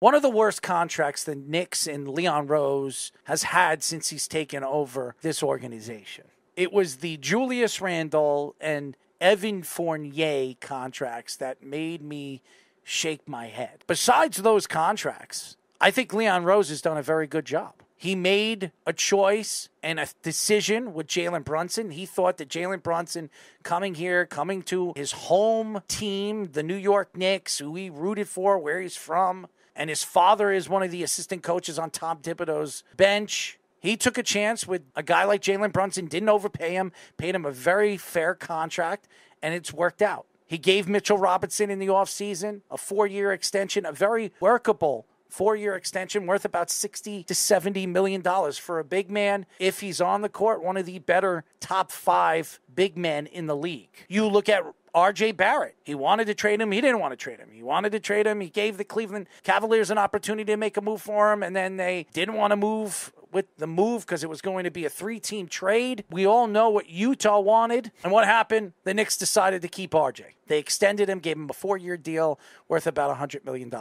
One of the worst contracts the Knicks and Leon Rose has had since he's taken over this organization. It was the Julius Randle and Evan Fournier contracts that made me shake my head. Besides those contracts, I think Leon Rose has done a very good job. He made a choice and a decision with Jalen Brunson. He thought that Jalen Brunson coming to his home team, the New York Knicks, who he rooted for, where he's from, and his father is one of the assistant coaches on Tom Thibodeau's bench. He took a chance with a guy like Jalen Brunson, didn't overpay him, paid him a very fair contract, and it's worked out. He gave Mitchell Robinson in the offseason a 4-year extension, a very workable 4-year extension worth about $60 to $70 million for a big man. If he's on the court, one of the better top 5 big men in the league. You look at R.J. Barrett. He wanted to trade him. He didn't want to trade him. He wanted to trade him. He gave the Cleveland Cavaliers an opportunity to make a move for him, and then they didn't want to move with the move because it was going to be a 3-team trade. We all know what Utah wanted. And what happened? The Knicks decided to keep R.J. They extended him, gave him a 4-year deal worth about $100 million.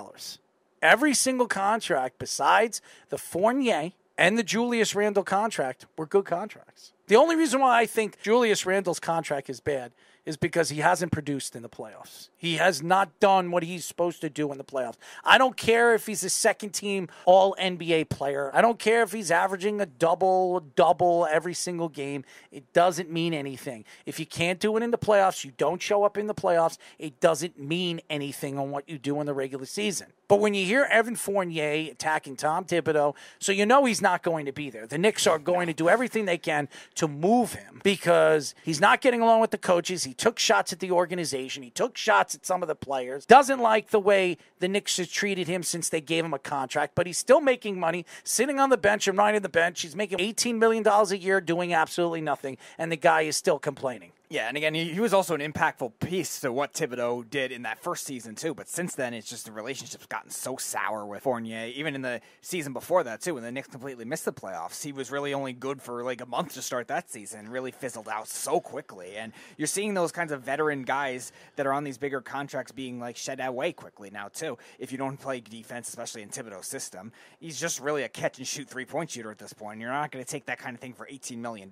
Every single contract besides the Fournier and the Julius Randle contract were good contracts. The only reason why I think Julius Randle's contract is bad is because he hasn't produced in the playoffs. He has not done what he's supposed to do in the playoffs. I don't care if he's a second-team All-NBA player. I don't care if he's averaging a double every single game. It doesn't mean anything. If you can't do it in the playoffs, you don't show up in the playoffs, it doesn't mean anything on what you do in the regular season. But when you hear Evan Fournier attacking Tom Thibodeau, so you know he's not going to be there. The Knicks are going to do everything they can to move him because he's not getting along with the coaches. He took shots at the organization. He took shots at some of the players. Doesn't like the way the Knicks have treated him since they gave him a contract, but he's still making money, sitting on the bench and riding the bench. He's making $18 million a year doing absolutely nothing, and the guy is still complaining. Yeah, and again, he was also an impactful piece to what Thibodeau did in that first season, too. But since then, it's just the relationship's gotten so sour with Fournier. Even in the season before that, too, when the Knicks completely missed the playoffs, he was really only good for like a month to start that season, really fizzled out so quickly. And you're seeing those kinds of veteran guys that are on these bigger contracts being like shed away quickly now, too. If you don't play defense, especially in Thibodeau's system, he's just really a catch-and-shoot three-point shooter at this point. You're not going to take that kind of thing for $18 million.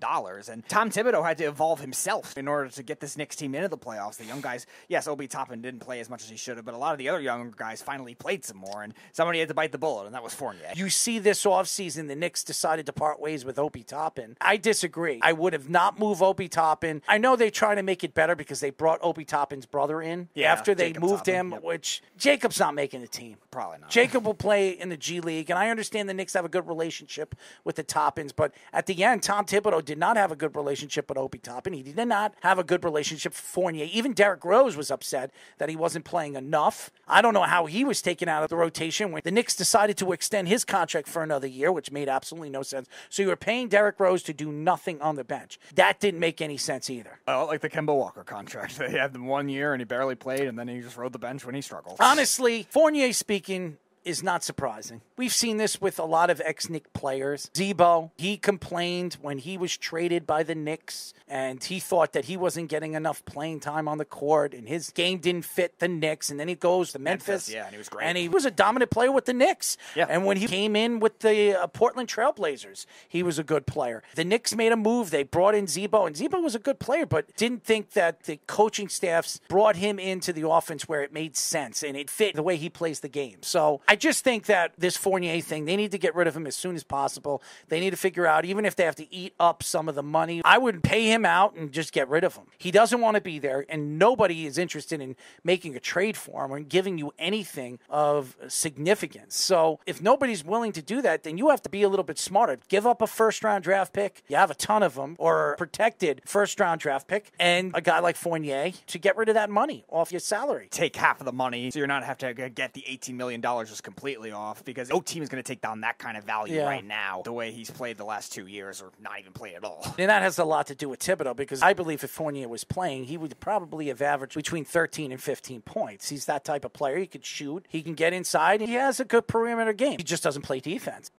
And Tom Thibodeau had to evolve himself in order to get this Knicks team into the playoffs. The young guys, yes, Obi Toppin didn't play as much as he should have, but a lot of the other younger guys finally played some more, and somebody had to bite the bullet, and that was Fournier. You see this offseason, the Knicks decided to part ways with Obi Toppin. I disagree. I would have not moved Obi Toppin. I know they try to make it better because they brought Obi Toppin's brother in after they Jacob moved Toppin, him, yep. Which Jacob's not making the team. Probably not. Jacob will play in the G League, and I understand the Knicks have a good relationship with the Toppins, but at the end, Tom Thibodeau did not have a good relationship with Obi Toppin. He did not have a good relationship with Fournier. Even Derrick Rose was upset that he wasn't playing enough. I don't know how he was taken out of the rotation when the Knicks decided to extend his contract for another year, which made absolutely no sense. So you were paying Derrick Rose to do nothing on the bench. That didn't make any sense either. Well, like the Kemba Walker contract. They had them 1 year and he barely played, and then he just rode the bench when he struggled. Honestly, Fournier speaking is not surprising. We've seen this with a lot of ex-Knick players. Zebo, he complained when he was traded by the Knicks, and he thought that he wasn't getting enough playing time on the court, and his game didn't fit the Knicks, and then he goes to Memphis. Yeah, and he was great. And he was a dominant player with the Knicks. Yeah. And when he came in with the Portland Trailblazers, he was a good player. The Knicks made a move. They brought in Zebo, and Zebo was a good player, but didn't think that the coaching staffs brought him into the offense where it made sense, and it fit the way he plays the game. So I just think that this Fournier thing, they need to get rid of him as soon as possible. They need to figure out, even if they have to eat up some of the money, I would pay him out and just get rid of him. He doesn't want to be there, and nobody is interested in making a trade for him or giving you anything of significance. So if nobody's willing to do that, then you have to be a little bit smarter. Give up a first-round draft pick. You have a ton of them, or a protected first-round draft pick, and a guy like Fournier to get rid of that money off your salary. Take half of the money so you're not have to get the $18 million just completely off, because no team is going to take down that kind of value right now the way he's played the last 2 years, or not even played at all. And that has a lot to do with Thibodeau, because I believe if Fournier was playing, he would probably have averaged between 13 and 15 points. He's that type of player. He could shoot. He can get inside. He has a good perimeter game. He just doesn't play defense.